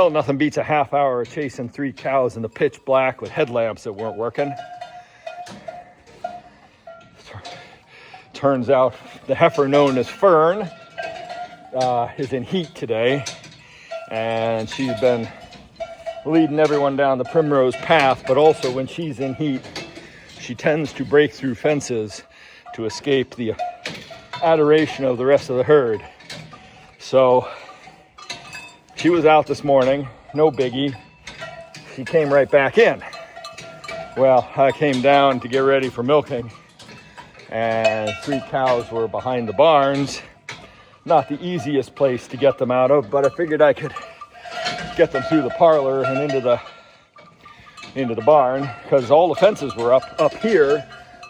Well, nothing beats a half hour of chasing 3 cows in the pitch black with headlamps that weren't working. Turns out the heifer known as Fern is in heat today, and she's been leading everyone down the primrose path, but also when she's in heat, she tends to break through fences to escape the adoration of the rest of the herd. So she was out this morning, no biggie. She came right back in. Well, I came down to get ready for milking, and 3 cows were behind the barns. Not the easiest place to get them out of, but I figured I could get them through the parlor and into the barn, because all the fences were up here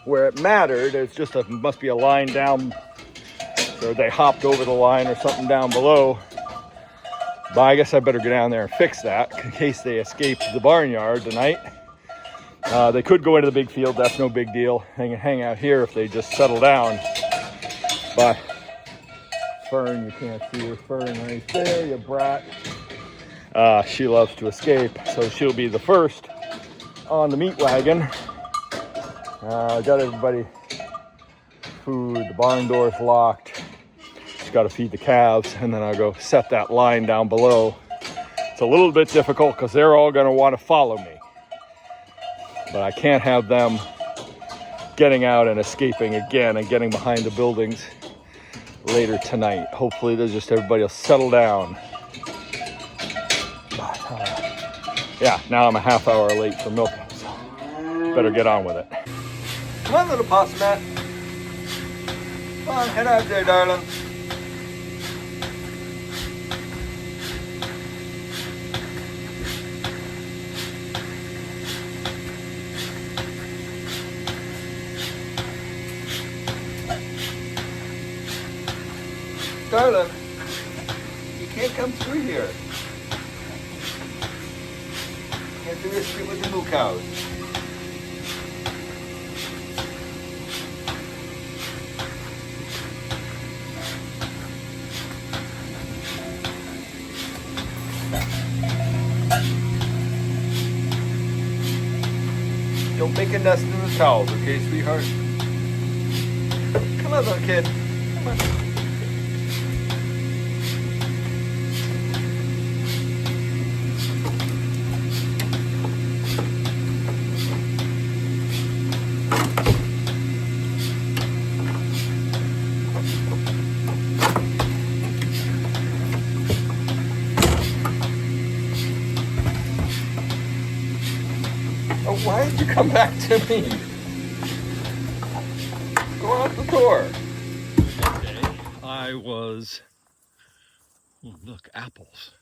where it mattered. It's just must be a line down, or they hopped over the line or something down below. But I guess I better go down there and fix that in case they escaped the barnyard tonight. They could go into the big field, that's no big deal. They can hang out here if they just settle down. But Fern, you can't see her. Fern right there, you brat. She loves to escape, so she'll be the first on the meat wagon. Got everybody food, the barn door's locked. Just got to feed the calves, and then I'll go set that line down below. It's a little bit difficult because they're all going to want to follow me. But I can't have them getting out and escaping again and getting behind the buildings later tonight. Hopefully everybody will settle down. But, yeah, now I'm a half hour late for milking, so better get on with it. Come on, little possum mat. Come on, head out there, darling. Darling, you can't come through here. You have to risk it with the moo cows. Don't make a nest in the towels, okay, sweetheart? Come on, little kid. Come on. Oh, why did you come back to me? Go out the door. That day, I was... Oh, look, apples.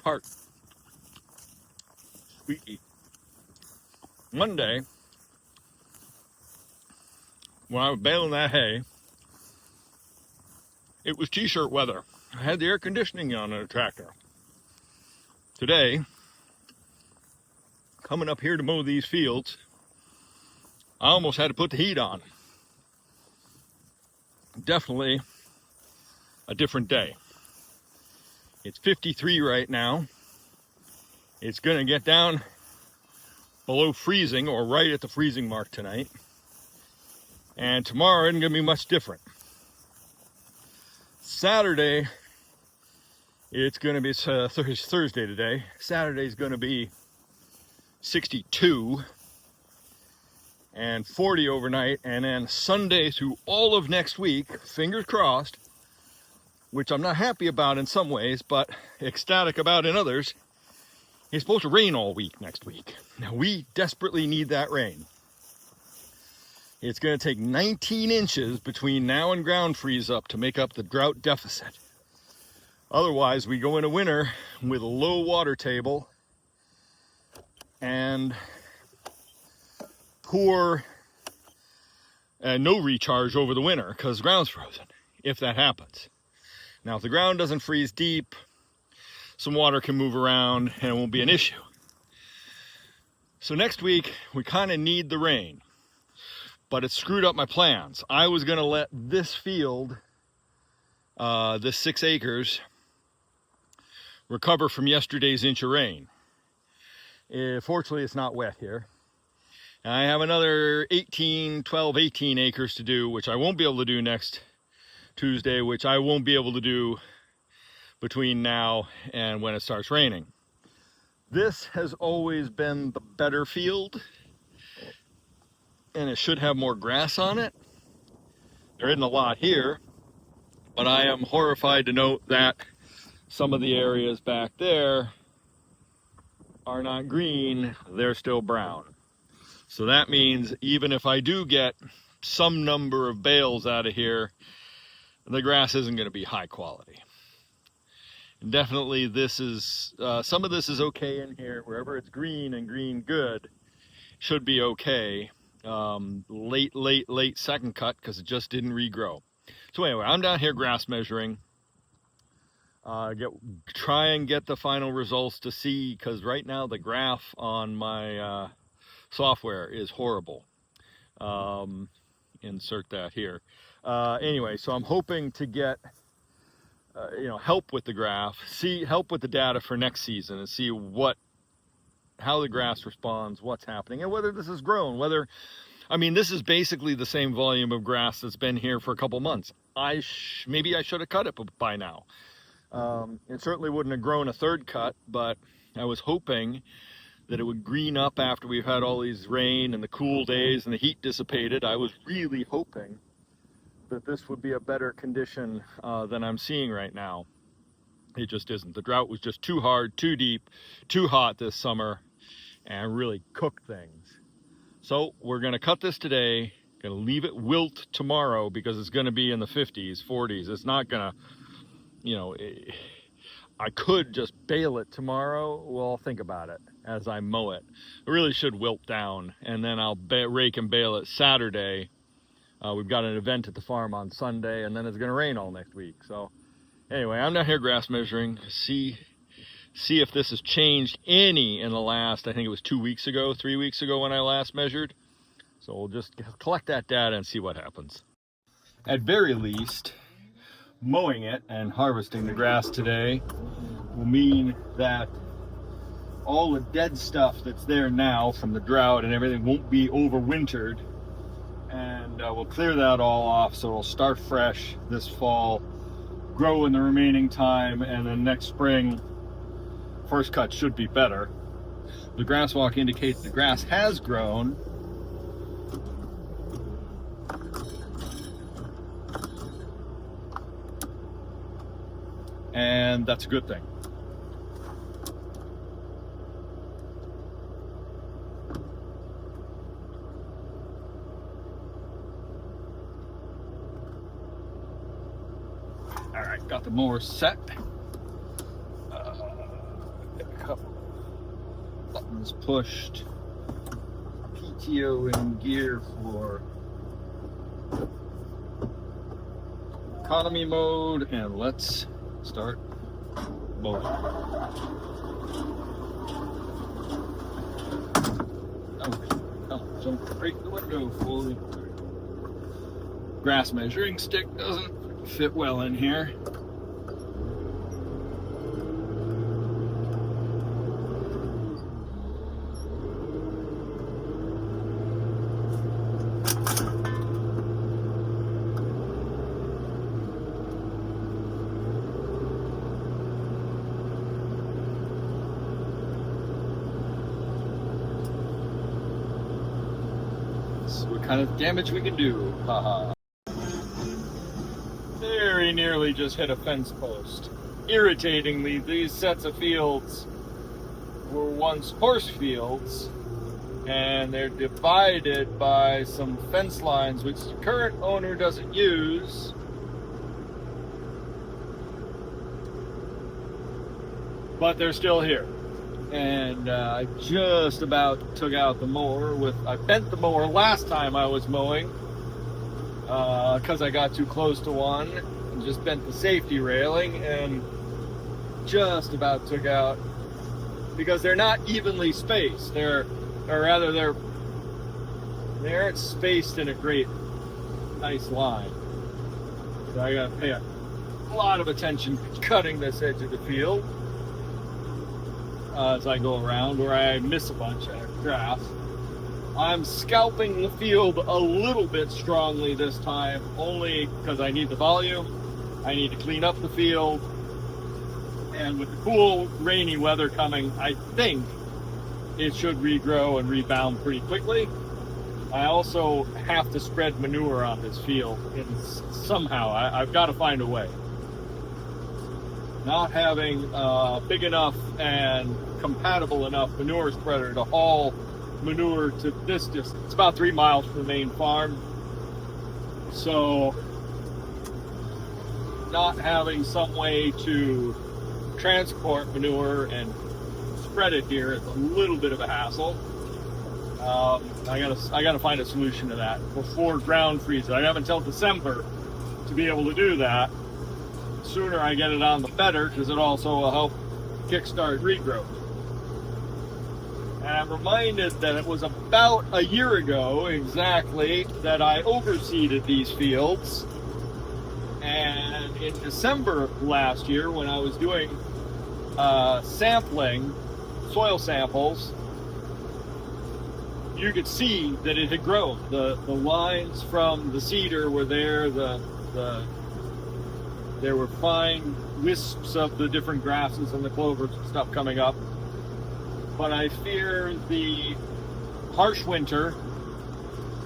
Part. Sweet. Monday, when I was baling that hay, it was t-shirt weather. I had the air conditioning on the tractor. Today, coming up here to mow these fields, I almost had to put the heat on. Definitely a different day. It's 53 right now. It's going to get down below freezing, or right at the freezing mark tonight. And tomorrow isn't going to be much different. Saturday, it's going to be Thursday today. Saturday is going to be 62 and 40 overnight. And then Sunday through all of next week, fingers crossed, which I'm not happy about in some ways, but ecstatic about in others, it's supposed to rain all week next week. Now, we desperately need that rain. It's going to take 19 inches between now and ground freeze up to make up the drought deficit. Otherwise, we go into winter with a low water table and poor no recharge over the winter because the ground's frozen, if that happens. Now, if the ground doesn't freeze deep, some water can move around and it won't be an issue. So next week, we kind of need the rain, but it screwed up my plans. I was gonna let this field, this 6 acres, recover from yesterday's inch of rain. Fortunately, it's not wet here. And I have another 12, 18 acres to do, which I won't be able to do next Tuesday, which I won't be able to do between now and when it starts raining. This has always been the better field, and it should have more grass on it. There isn't a lot here, but I am horrified to note that some of the areas back there are not green, they're still brown. So that means even if I do get some number of bales out of here, the grass isn't going to be high quality. And definitely this is, some of this is okay in here. Wherever it's green and green good, should be okay. Late second cut because it just didn't regrow. So anyway, I'm down here grass measuring. Try and get the final results to see, because right now the graph on my software is horrible. Insert that here. Anyway, so I'm hoping to get help with the graph, help with the data for next season, and see how the grass responds, what's happening, and whether this has grown. This is basically the same volume of grass that's been here for a couple months. Maybe I should have cut it by now. It certainly wouldn't have grown a third cut, but I was hoping that it would green up after we've had all these rain and the cool days and the heat dissipated. I was really hoping that this would be a better condition than I'm seeing right now. It just isn't. The drought was just too hard, too deep, too hot this summer, and really cooked things. So we're going to cut this today, going to leave it wilt tomorrow because it's going to be in the 50s, 40s. It's not going to, I could just bale it tomorrow. Well, I'll think about it as I mow it. It really should wilt down, and then I'll rake and bale it Saturday. We've got an event at the farm on Sunday, and then it's going to rain all next week. So anyway, I'm down here grass measuring, see if this has changed any in the last, I think it was 3 weeks ago when I last measured. So we'll just collect that data and see what happens. At very least, mowing it and harvesting the grass today will mean that all the dead stuff that's there now from the drought and everything won't be overwintered, and we'll clear that all off, so it'll start fresh this fall, grow in the remaining time, and then next spring first cut should be better. The grass walk indicates the grass has grown, and that's a good thing. All right, got the mower set. Got a couple buttons pushed. PTO in gear for economy mode, and let's start mowing. Don't break the window fully. Grass measuring stick doesn't fit well in here. That's what kind of damage we can do. Haha. Very nearly just hit a fence post. Irritatingly, these sets of fields were once horse fields, and they're divided by some fence lines which the current owner doesn't use. But they're still here. And I just about took out the mower I bent the mower last time I was mowing, because I got too close to one and just bent the safety railing, and just about took out, because they're not evenly spaced. They're or rather they aren't spaced in a great, nice line. So I gotta pay a lot of attention cutting this edge of the field as I go around, or I miss a bunch of grass. I'm scalping the field a little bit strongly this time, only because I need the volume. I need to clean up the field. And with the cool, rainy weather coming, I think it should regrow and rebound pretty quickly. I also have to spread manure on this field somehow. I've got to find a way. Not having big enough and compatible enough manure spreader to haul manure to this distance. It's about 3 miles from the main farm. So not having some way to transport manure and spread it here is a little bit of a hassle. I gotta find a solution to that before ground freezes. I have until December to be able to do that. The sooner I get it on, the better, because it also will help kickstart regrowth. And I'm reminded that it was about a year ago exactly that I overseeded these fields. And in December of last year, when I was doing sampling, soil samples, you could see that it had grown. The lines from the cedar were there. There were fine wisps of the different grasses and the clovers and stuff coming up. But I fear the harsh winter,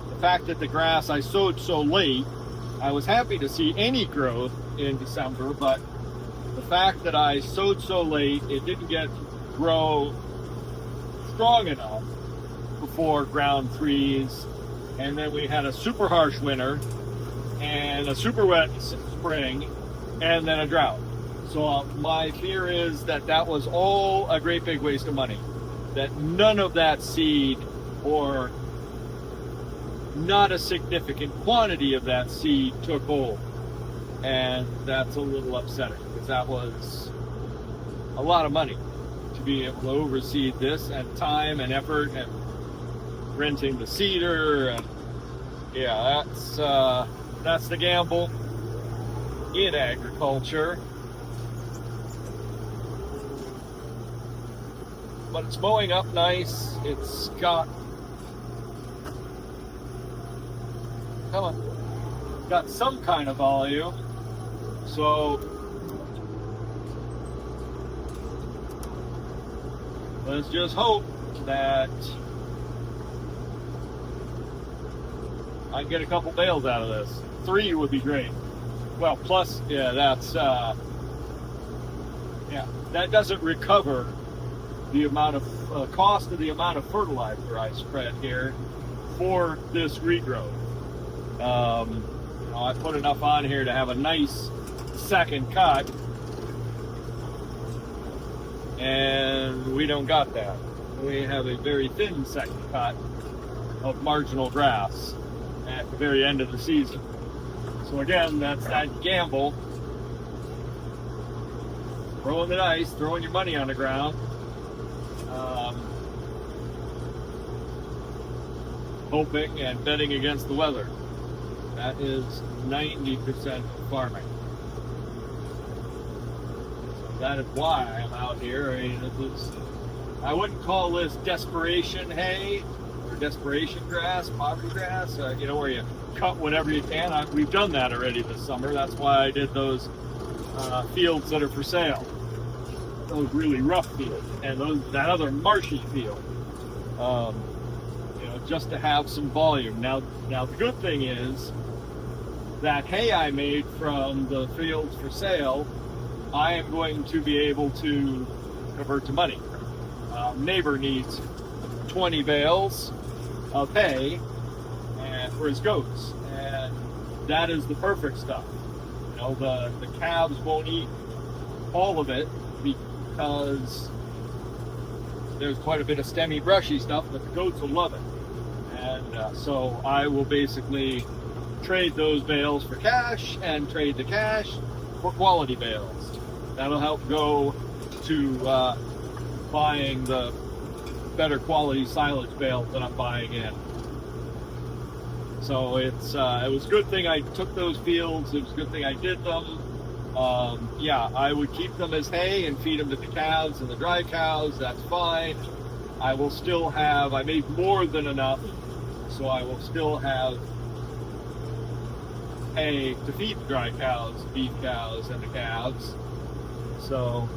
the fact that the grass I sowed so late, I was happy to see any growth in December, but the fact that I sowed so late, it didn't grow strong enough before ground freeze, and then we had a super harsh winter and a super wet spring, and then a drought. So my fear is that that was all a great big waste of money, that none of that seed, or not a significant quantity of that seed, took hold. And that's a little upsetting, because that was a lot of money to be able to overseed this, and time and effort, and renting the cedar, and yeah, that's the gamble in agriculture. But it's mowing up nice. It's got, got some kind of volume. So let's just hope that I can get a couple bales out of this. 3 would be great. Well, plus, yeah, that doesn't recover the amount of cost of the amount of fertilizer I spread here for this regrowth. I put enough on here to have a nice second cut, and we don't got that. We have a very thin second cut of marginal grass at the very end of the season. So again, that's that gamble. Throwing the dice, throwing your money on the ground. Hoping and betting against the weather. That is 90% of farming. So that is why I'm out here. I mean, I wouldn't call this desperation hay or desperation grass, poverty grass, where you cut whatever you can. We've done that already this summer. That's why I did those fields that are for sale. Those really rough fields, and that other marshy field. Just to have some volume. Now the good thing is that hay I made from the fields for sale, I am going to be able to convert to money. Neighbor needs 20 bales of hay for his goats, and that is the perfect stuff. The calves won't eat all of it because there's quite a bit of stemmy, brushy stuff, but the goats will love it. And so I will basically trade those bales for cash and trade the cash for quality bales. That'll help go to buying the better quality silage bales that I'm buying in. So it was a good thing I took those fields. It was a good thing I did them. Yeah, I would keep them as hay and feed them to the calves and the dry cows. That's fine. I will still have, I made more than enough, so I will still have hay to feed the dry cows, beef cows, and the calves. So,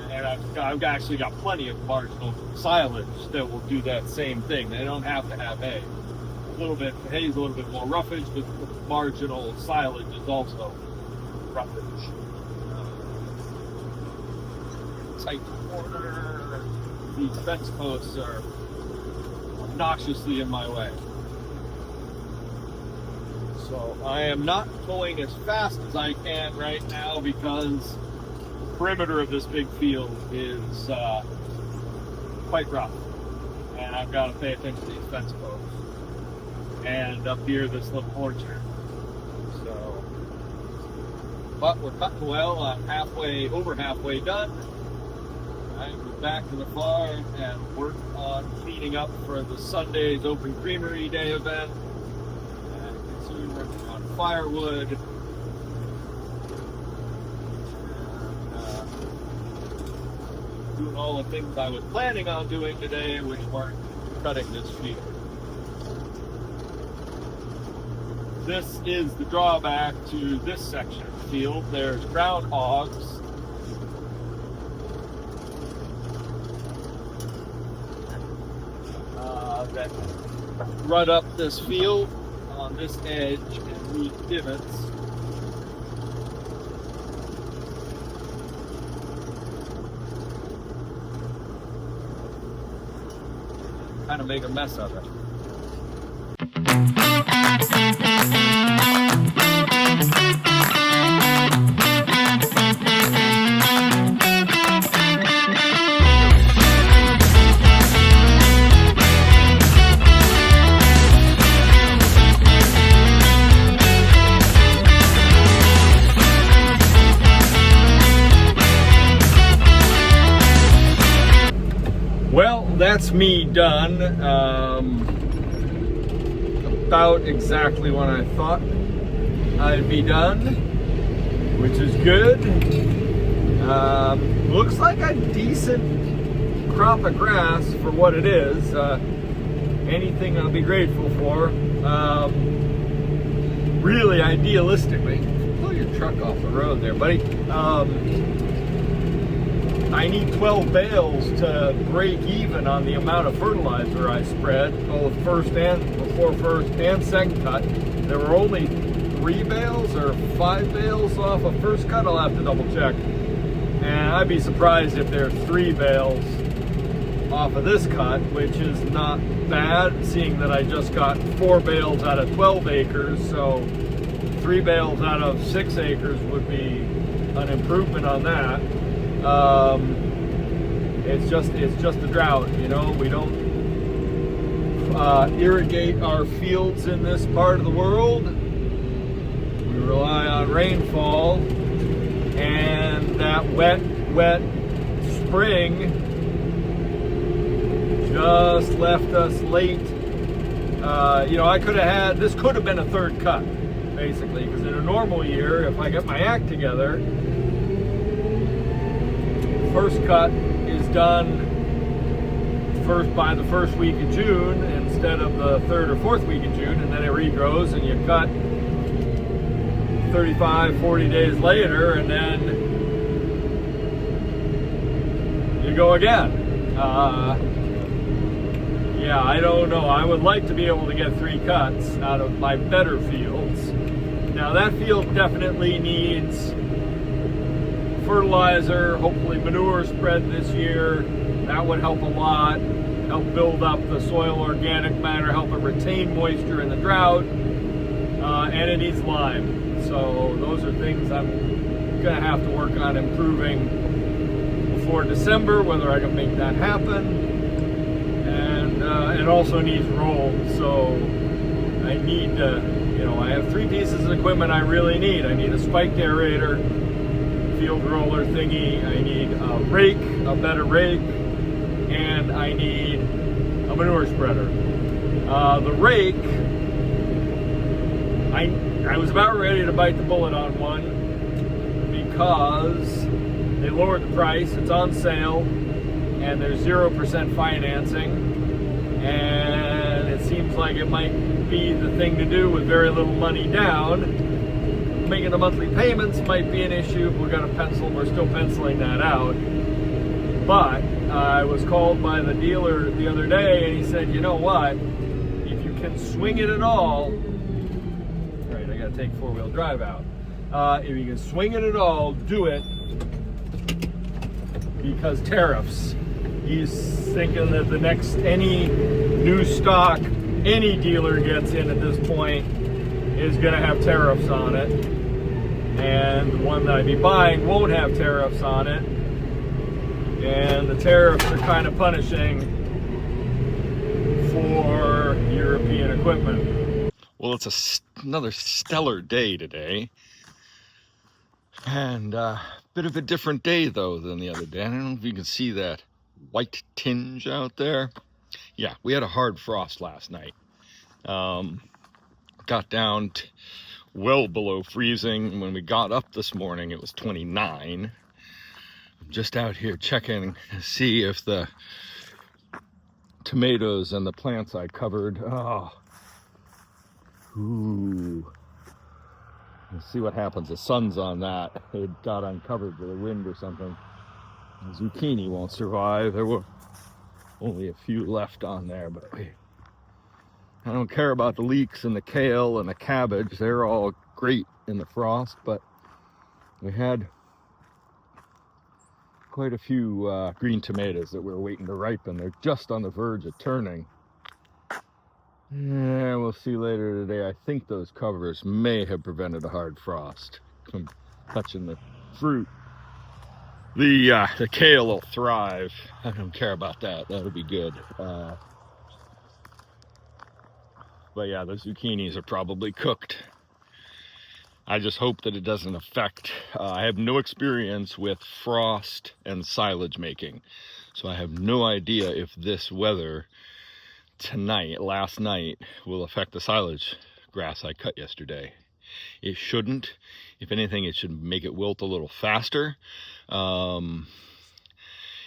and I've actually got plenty of marginal silage that will do that same thing. They don't have to have hay. Hay is a little bit more roughage, but the marginal silage is also roughage. Tight corner. These fence posts are obnoxiously in my way. So I am not going as fast as I can right now because the perimeter of this big field is quite rough. And I've got to pay attention to these fence posts. And up here, this little orchard. So, but we're cutting well. I'm over halfway done. I go back to the farm and work on cleaning up for the Sunday's Open Creamery Day event. And continue working on firewood. And doing all the things I was planning on doing today, which weren't cutting this field. This is the drawback to this section of the field. There's groundhogs. That rut up this field on this edge and leave divots. Kind of make a mess of it. Well, that's me done. About exactly when I thought I'd be done, which is good. Looks like a decent crop of grass for what it is. Anything I'll be grateful for. Really, idealistically, pull your truck off the road there, buddy. I need 12 bales to break even on the amount of fertilizer I spread, both before first and second cut. There were only 3 bales or 5 bales off of first cut. I'll have to double check. And I'd be surprised if there's 3 bales off of this cut, which is not bad, seeing that I just got 4 bales out of 12 acres. So 3 bales out of 6 acres would be an improvement on that. It's just a drought, you know. We don't irrigate our fields in this part of the world. We rely on rainfall, and that wet spring just left us late. You know, this could have been a third cut, basically, because in a normal year, if I get my act together, first cut is done by the first week of June instead of the 3rd or 4th week of June, and then it regrows and you cut 35, 40 days later, and then you go again. Yeah, I don't know. I would like to be able to get 3 cuts out of my better fields. Now that field definitely needs fertilizer, hopefully manure spread this year. That would help a lot, help build up the soil organic matter, help it retain moisture in the drought, and it needs lime. So those are things I'm gonna have to work on improving before December, whether I can make that happen. And it also needs roll, so I need to, you know, I have 3 pieces of equipment I really need. I need a spiked aerator, field roller thingy, I need a rake, a better rake, and I need a manure spreader. The rake, I was about ready to bite the bullet on one because they lowered the price. It's on sale, and there's 0% financing, and it seems like it might be the thing to do with very little money down. Making the monthly payments might be an issue. We're still penciling that out. But I was called by the dealer the other day, and he said, you know what, if you can swing it at all, right, I gotta take four-wheel drive out. If you can swing it at all, do it, because tariffs. He's thinking that the next, any new stock any dealer gets in at this point is gonna have tariffs on it. And the one that I'd be buying won't have tariffs on it. And the tariffs are kind of punishing for European equipment. Well, it's another stellar day today. And a bit of a different day, though, than the other day. I don't know if you can see that white tinge out there. Yeah, we had a hard frost last night. Got down to well below freezing. When we got up this morning, it was 29. Just out here checking to see if the tomatoes and the plants I covered, let's see what happens. The sun's on that. It got uncovered with the wind or something. The zucchini won't survive. There were only a few left on there, but I don't care about the leeks and the kale and the cabbage. They're all great in the frost, but we had quite a few green tomatoes that we're waiting to ripen. They're just on the verge of turning. Yeah, we'll see later today. I think those covers may have prevented a hard frost from touching the fruit. The kale will thrive. I don't care about that. That'll be good. But yeah, the zucchinis are probably cooked. I just hope that it doesn't affect. I have no experience with frost and silage making, so I have no idea if this weather last night, will affect the silage grass I cut yesterday. It shouldn't. If anything, it should make it wilt a little faster.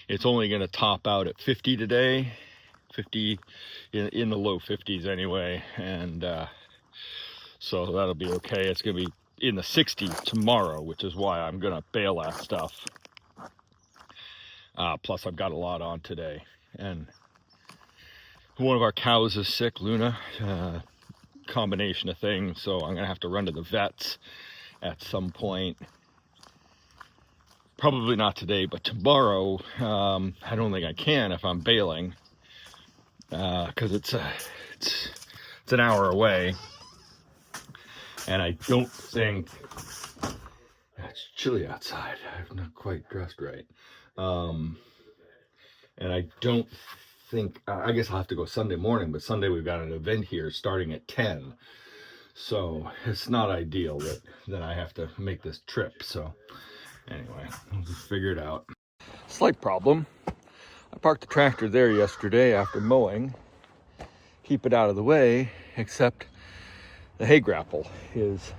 It's only going to top out at 50 today, 50 in the low 50s anyway, and so that'll be okay. It's going to be in the 60s tomorrow, which is why I'm going to bale that stuff. Plus, I've got a lot on today, and one of our cows is sick, Luna. Combination of things, so I'm going to have to run to the vets at some point. Probably not today, but tomorrow. I don't think I can if I'm baling, because it's an hour away, and I don't think it's chilly outside. I'm not quite dressed right, and I don't think. I guess I'll have to go Sunday morning, but Sunday we've got an event here starting at 10, so it's not ideal that I have to make this trip. So anyway, we'll just figure it out. Slight problem. I parked the tractor there yesterday after mowing. Keep it out of the way, except the hay grapple is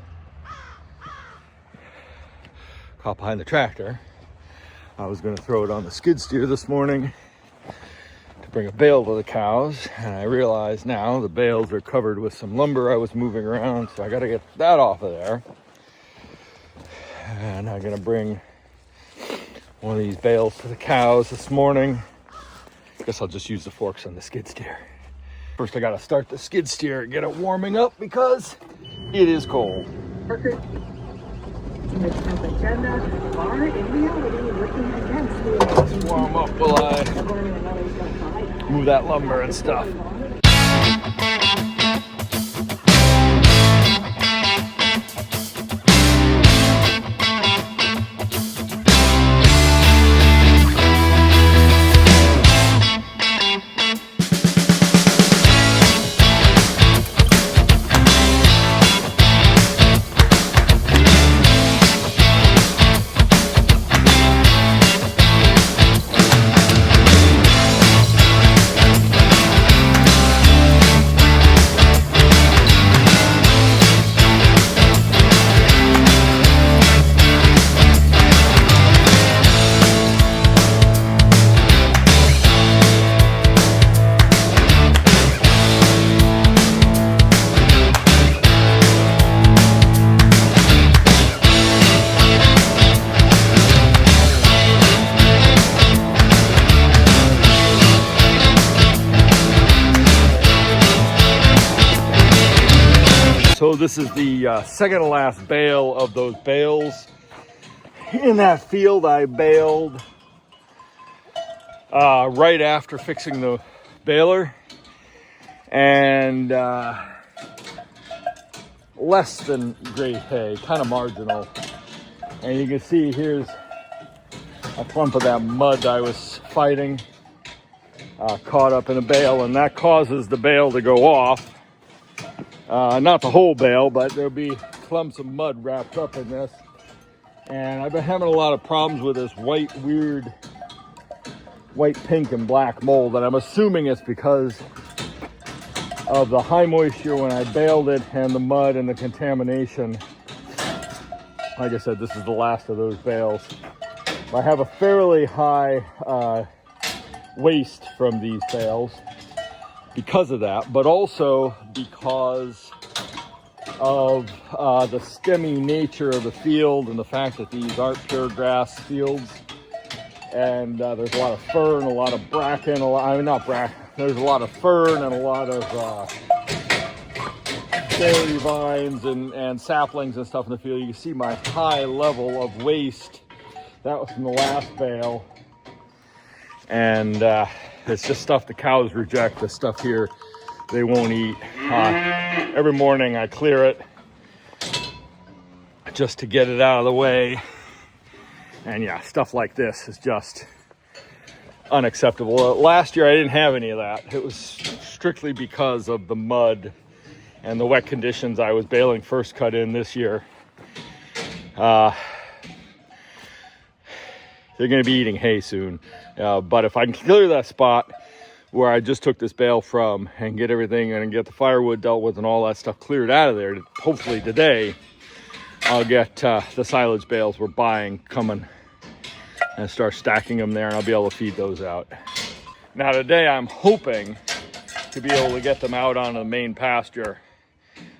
caught behind the tractor. I was going to throw it on the skid steer this morning to bring a bale to the cows, and I realize now the bales are covered with some lumber I was moving around, so I got to get that off of there. And I'm going to bring one of these bales to the cows this morning. Guess I'll just use the forks on the skid steer. First, I got to start the skid steer and get it warming up because it is cold. Let's warm up while I move that lumber and stuff. So this is the second to last bale of those bales. In that field I baled right after fixing the baler, and less than great hay, kind of marginal. And you can see here's a clump of that mud I was fighting, caught up in a bale, and that causes the bale to go off. Not the whole bale, but there'll be clumps of mud wrapped up in this. And I've been having a lot of problems with this weird white, pink, and black mold, and I'm assuming it's because of the high moisture when I baled it and the mud and the contamination. Like I said, this is the last of those bales. I have a fairly high waste from these bales because of that, but also because of the stemmy nature of the field and the fact that these aren't pure grass fields. And there's a lot of fern, a lot of bracken, there's a lot of fern and a lot of berry vines and saplings and stuff in the field. You can see my high level of waste. That was from the last bale. And it's just stuff the cows reject. The stuff here they won't eat. Every morning I clear it just to get it out of the way. And yeah, stuff like this is just unacceptable. Last year I didn't have any of that. It was strictly because of the mud and the wet conditions I was baling first cut in this year. They're going to be eating hay soon. But if I can clear that spot where I just took this bale from and get everything and get the firewood dealt with and all that stuff cleared out of there, hopefully today, I'll get the silage bales we're buying coming and start stacking them there, and I'll be able to feed those out. Now today I'm hoping to be able to get them out onto the main pasture.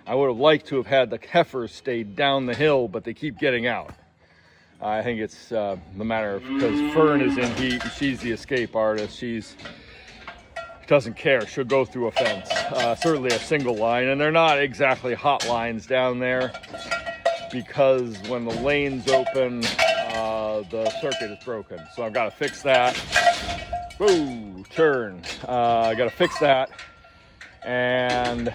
I would have liked to have had the heifers stay down the hill, but they keep getting out. I think it's the matter of because Fern is in heat and she's the escape artist. She's doesn't care. She'll go through a fence, certainly a single line, and they're not exactly hot lines down there because when the lane's open, the circuit is broken. So I've got to fix that. Whoa, turn. I got to fix that and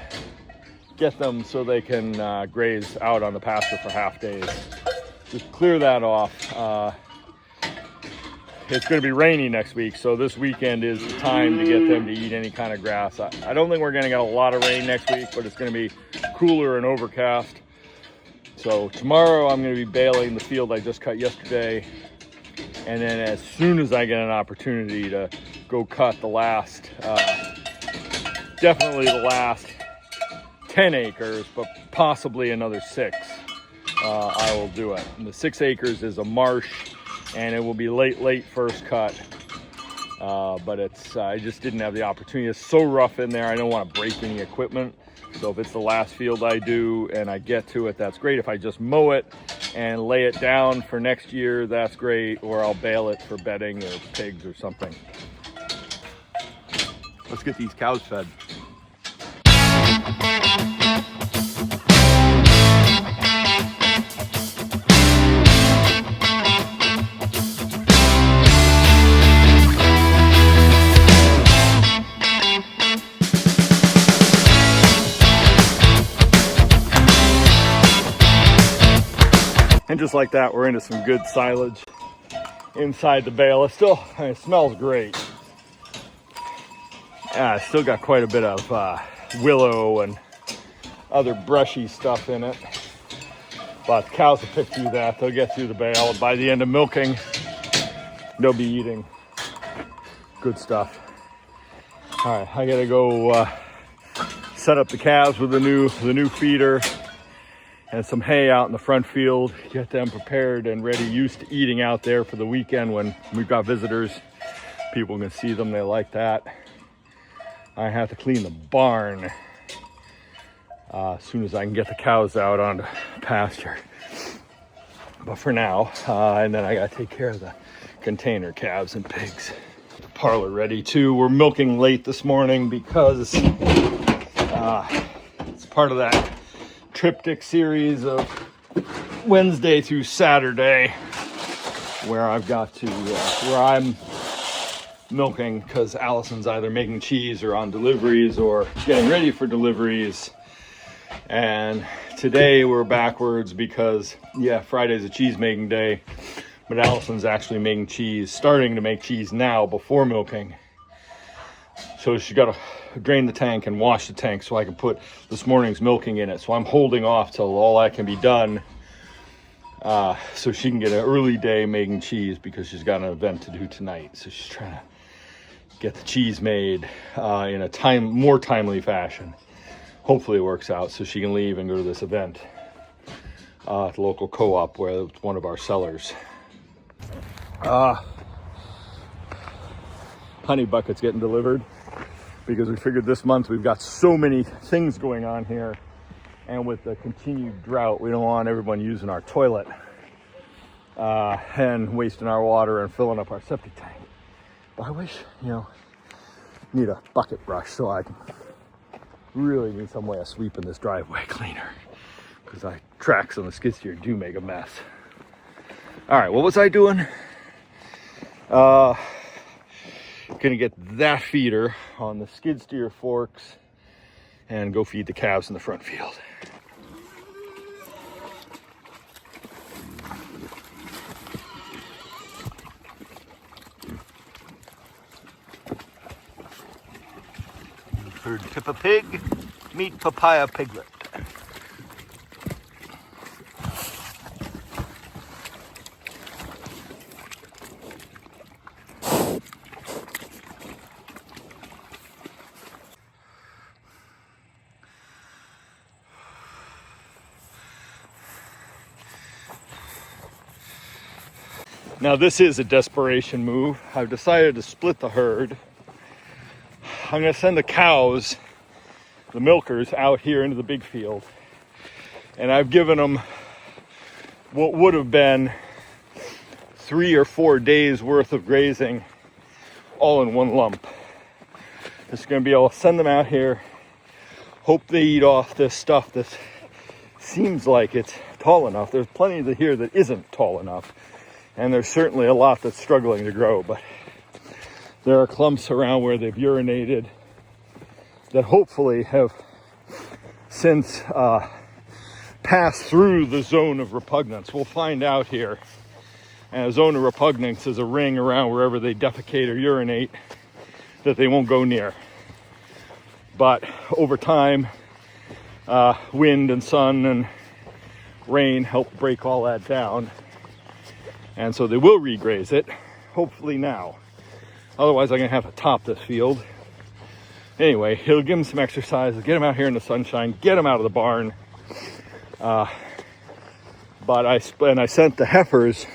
get them so they can graze out on the pasture for half days. Just clear that off. It's going to be rainy next week, so this weekend is the time to get them to eat any kind of grass. I don't think we're going to get a lot of rain next week, but it's going to be cooler and overcast. So tomorrow I'm going to be baling the field I just cut yesterday, and then as soon as I get an opportunity to go cut the last, definitely the last 10 acres, but possibly another 6, I will do it. And the 6 acres is a marsh, and it will be late first cut, but it's I just didn't have the opportunity. It's so rough in there, I don't want to break any equipment. So if it's the last field I do and I get to it, that's great. If I just mow it and lay it down for next year, that's great. Or I'll bale it for bedding or pigs or something. Let's get these cows fed. And just like that, we're into some good silage inside the bale. It smells great. It's still got quite a bit of willow and other brushy stuff in it. But the cows will pick through that. They'll get through the bale. And by the end of milking, they'll be eating good stuff. All right, I gotta go set up the calves with the new feeder and some hay out in the front field, get them prepared and ready, used to eating out there for the weekend when we've got visitors. People can see them, they like that. I have to clean the barn as soon as I can get the cows out onto pasture. But for now, and then I gotta take care of the container calves and pigs. The parlor ready too. We're milking late this morning because it's part of that triptych series of Wednesday through Saturday where I've got to, where I'm milking because Allison's either making cheese or on deliveries or getting ready for deliveries. And today we're backwards because, yeah, Friday's a cheese making day, but Allison's actually making cheese, starting to make cheese now before milking. So she got to drain the tank and wash the tank so I can put this morning's milking in it. So I'm holding off till all that can be done so she can get an early day making cheese because she's got an event to do tonight. So she's trying to get the cheese made in a more timely fashion. Hopefully it works out so she can leave and go to this event at the local co-op where it's one of our sellers. Honey buckets getting delivered because we figured this month we've got so many things going on here, and with the continued drought we don't want everyone using our toilet and wasting our water and filling up our septic tank. But I wish, need a bucket brush so I can really need some way of sweeping this driveway cleaner because my tracks on the skid steer do make a mess. All right, what was I doing? Gonna get that feeder on the skid steer forks and go feed the calves in the front field. Third Pippa pig, meet papaya piglet. Now this is a desperation move. I've decided to split the herd. I'm going to send the cows, the milkers, out here into the big field. And I've given them what would have been 3 or 4 days worth of grazing all in one lump. Just going to be able to send them out here, hope they eat off this stuff that seems like it's tall enough. There's plenty here that isn't tall enough. And there's certainly a lot that's struggling to grow, but there are clumps around where they've urinated that hopefully have since passed through the zone of repugnance. We'll find out here. And a zone of repugnance is a ring around wherever they defecate or urinate that they won't go near. But over time, wind and sun and rain help break all that down. And so they will regraze it, hopefully now. Otherwise, I'm going to have to top this field. Anyway, it'll give them some exercise, get them out here in the sunshine, get them out of the barn. But I sent the heifers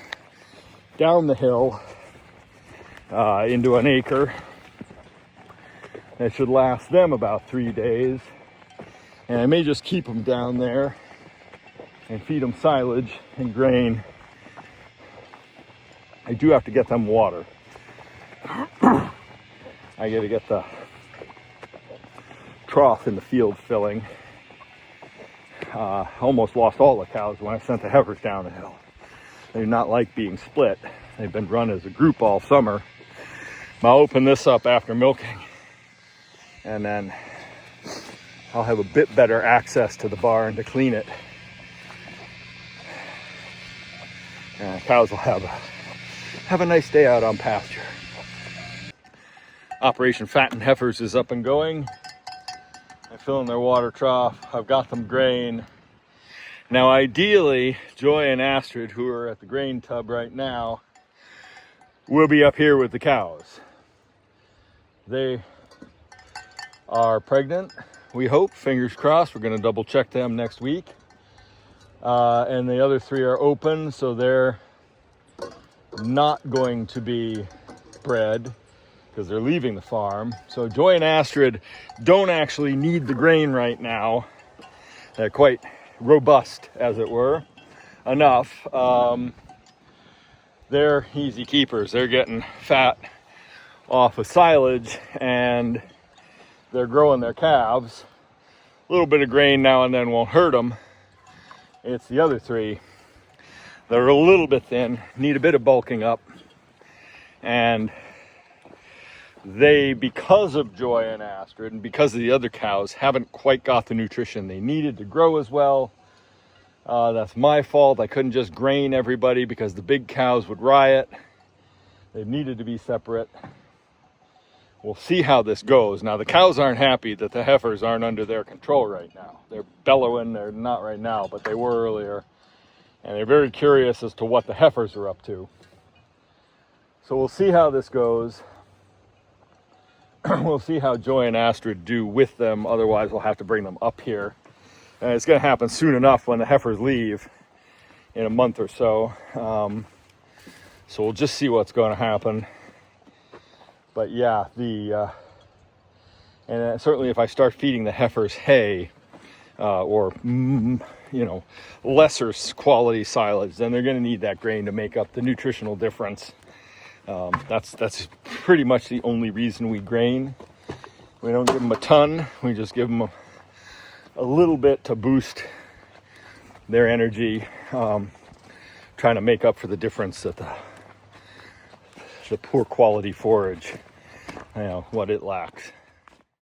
down the hill into an acre. It should last them about 3 days. And I may just keep them down there and feed them silage and grain. I do have to get them water. I got to get the trough in the field filling. Almost lost all the cows when I sent the heifers down the hill. They do not like being split. They've been run as a group all summer. I'll open this up after milking, and then I'll have a bit better access to the barn to clean it. And cows will have a nice day out on pasture. Operation Fatten Heifers is up and going. I fill in their water trough. I've got them grain. Now ideally, Joy and Astrid, who are at the grain tub right now, will be up here with the cows. They are pregnant, we hope, fingers crossed. We're going to double check them next week. And the other 3 are open, so they're not going to be bred because they're leaving the farm. So Joy and Astrid don't actually need the grain right now. They're quite robust, as it were, enough. They're easy keepers. They're getting fat off of silage and they're growing their calves. A little bit of grain now and then won't hurt them. It's the other three that are a little bit thin, need a bit of bulking up. And they, because of Joy and Astrid and because of the other cows, haven't quite got the nutrition they needed to grow as well. That's my fault. I couldn't just grain everybody because the big cows would riot. They needed to be separate. We'll see how this goes. Now, the cows aren't happy that the heifers aren't under their control right now. They're bellowing. They're not right now, but they were earlier. And they're very curious as to what the heifers are up to. So we'll see how this goes. We'll see how Joy and Astrid do with them. Otherwise, we'll have to bring them up here. And it's going to happen soon enough when the heifers leave in a month or so. So we'll just see what's going to happen. But yeah, and certainly if I start feeding the heifers hay or lesser quality silage, then they're going to need that grain to make up the nutritional difference. That's pretty much the only reason we grain. We don't give them a ton. We just give them a little bit to boost their energy, trying to make up for the difference that the poor quality forage, what it lacks.